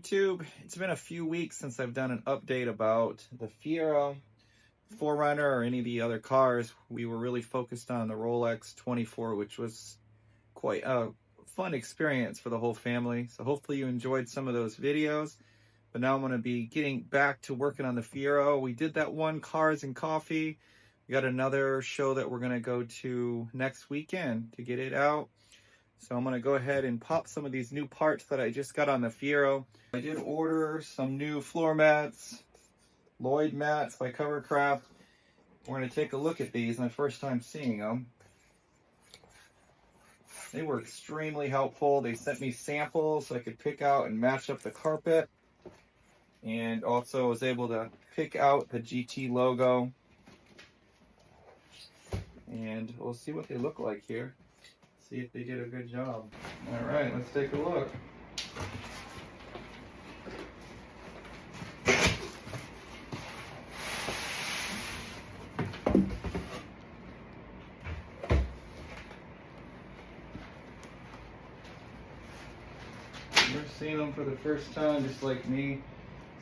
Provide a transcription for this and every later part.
YouTube. It's been a few weeks since I've done an update about the Fiero, 4Runner, or any of the other cars. We were really focused on the Rolex 24, which was quite a fun experience for the whole family. So hopefully you enjoyed some of those videos. But now I'm going to be getting back to working on the Fiero. We did that one Cars and Coffee. We got another show that we're going to go to next weekend to get it out. So I'm going to go ahead and pop some of these new parts that I just got on the Fiero. I did order some new floor mats, Lloyd mats by Covercraft. We're going to take a look at these, my first time seeing them. They were extremely helpful. They sent me samples so I could pick out and match up the carpet. And also was able to pick out the GT logo. And we'll see what they look like here. See if they did a good job. All right, let's take a look. You're seeing them for the first time, just like me.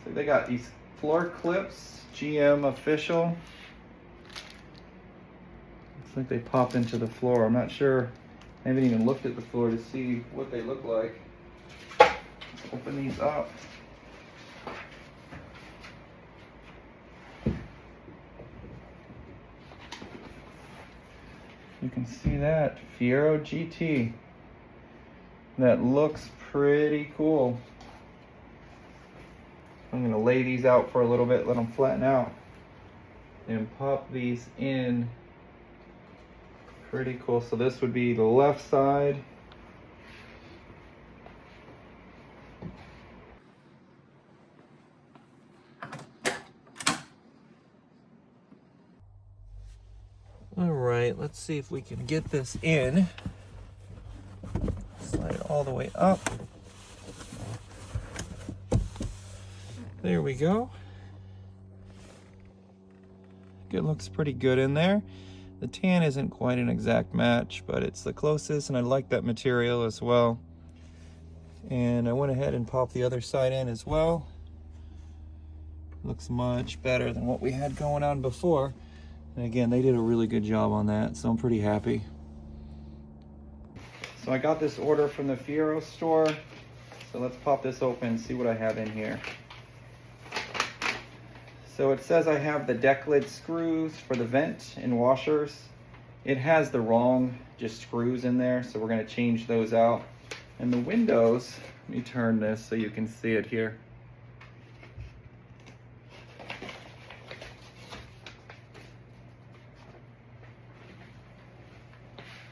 So they got these floor clips, GM official. Looks like they pop into the floor. I'm not sure. I haven't even looked at the floor to see what they look like. Let's open these up. You can see that Fiero GT. That looks pretty cool. I'm going to lay these out for a little bit, let them flatten out, and pop these in. Pretty cool. So this would be the left side. All right, let's see if we can get this in. Slide it all the way up. There we go. It looks pretty good in there. The tan isn't quite an exact match, but it's the closest, and I like that material as well. And I went ahead and popped the other side in as well. Looks much better than what we had going on before. And again, they did a really good job on that, so I'm pretty happy. So I got this order from the Fiero store. So let's pop this open and see what I have in here. So it says I have the Decklid screws for the vent and washers. It has the wrong just screws in there, so we're going to change those out. And the windows, let me turn this so you can see it here.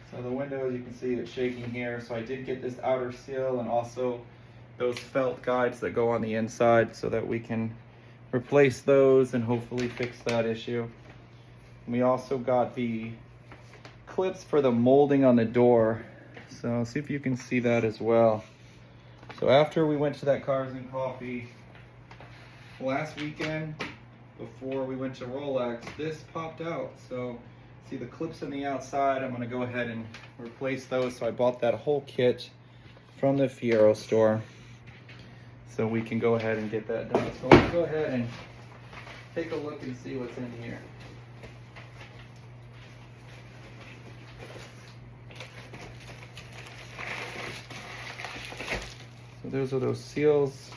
So the windows, you can see it shaking here. So I did get this outer seal and also those felt guides that go on the inside so that we can replace those and hopefully fix that issue. We also got the clips for the molding on the door. So see if you can see that as well. So after we went to that Cars and Coffee last weekend, before we went to Rolex, this popped out. So see the clips on the outside, I'm gonna go ahead and replace those. So I bought that whole kit from the Fiero store. So we can go ahead and get that done. So let's go ahead and take a look and see what's in here. So those are those seals.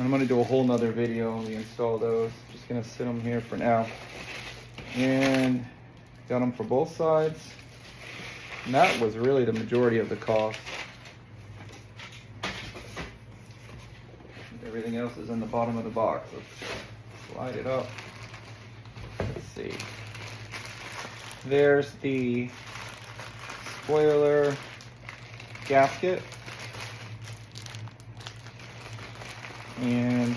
I'm going to do a whole nother video when we install those. Just going to sit them here for now. And got them for both sides. And that was really the majority of the cost. Everything else is in the bottom of the box. Let's slide it up. Let's see. There's the spoiler gasket. And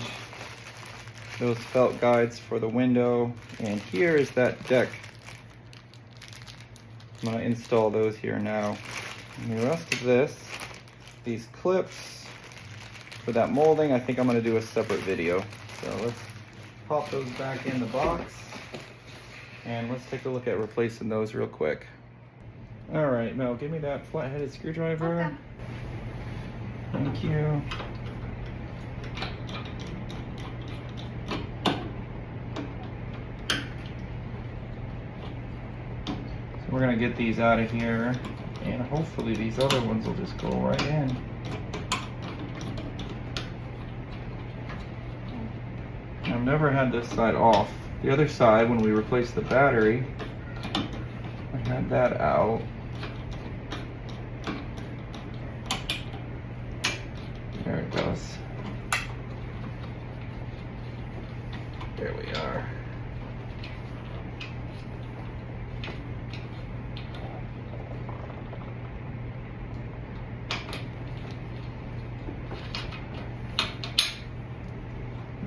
those felt guides for the window. And here is that deck. I'm going to install those here now. And the rest of this, these clips, for that molding, I think I'm going to do a separate video. So let's pop those back in the box and let's take a look at replacing those real quick. All right, Mel, give me that flat-headed screwdriver. Okay. Thank you. we're gonna get these out of here, and hopefully these other ones will just go right in. I've never had this side off. The other side, when we replaced the battery, I had that out. There it goes. There we are.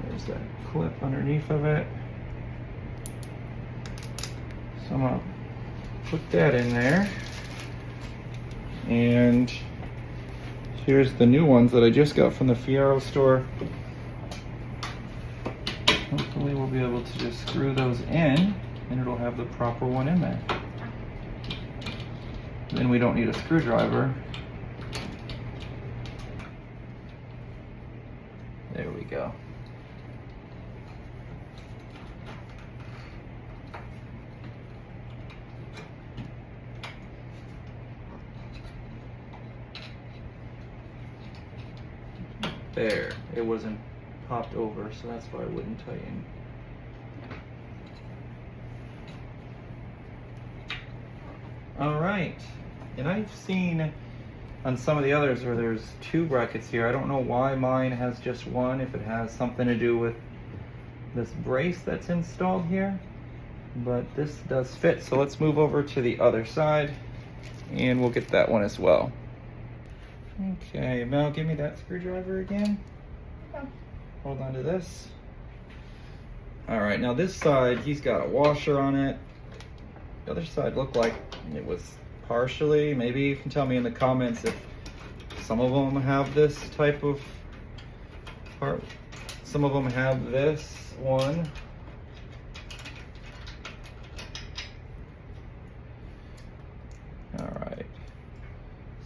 There's that clip underneath of it. So I'm gonna put that in there. And here's the new ones that I just got from the Fiero store. Hopefully we'll be able to just screw those in and it'll have the proper one in there. Then we don't need a screwdriver. There we go. There, it wasn't popped over, so that's why it wouldn't tighten. All right, and I've seen on some of the others where there's two brackets here. I don't know why mine has just one, if it has something to do with this brace that's installed here, but this does fit. So let's move over to the other side and we'll get that one as well. Okay, Mel, give me that screwdriver again. Yeah. Hold on to this. All right, now this side, he's got a washer on it. The other side looked like it was partially. Maybe you can tell me in the comments if some of them have this type of part. Some of them have this one. All right.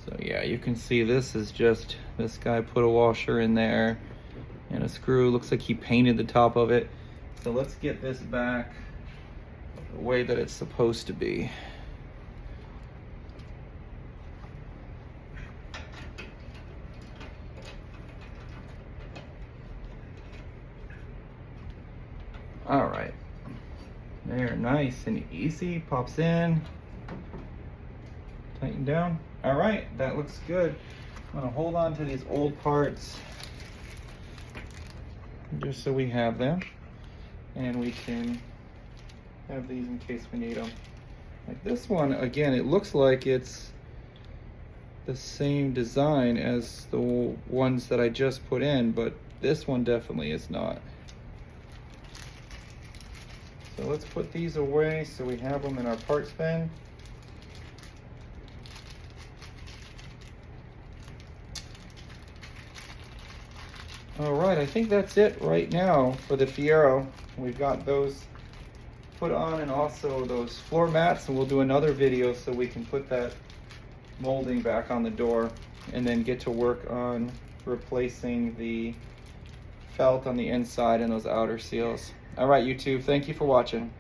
So yeah, you can see this is just, this guy put a washer in there and a screw. Looks like he painted the top of it. So let's get this back the way that it's supposed to be. All right, there, nice and easy, pops in, tighten down. All right, that looks good. I'm gonna hold on to these old parts just so we have them and we can have these in case we need them. Like this one, again, it looks like it's the same design as the ones that I just put in, but this one definitely is not. So let's put these away so we have them in our parts bin. All right, I think that's it right now for the Fiero. We've got those put on and also those floor mats, and we'll do another video so we can put that molding back on the door and then get to work on replacing the felt on the inside and those outer seals. All right, YouTube, thank you for watching.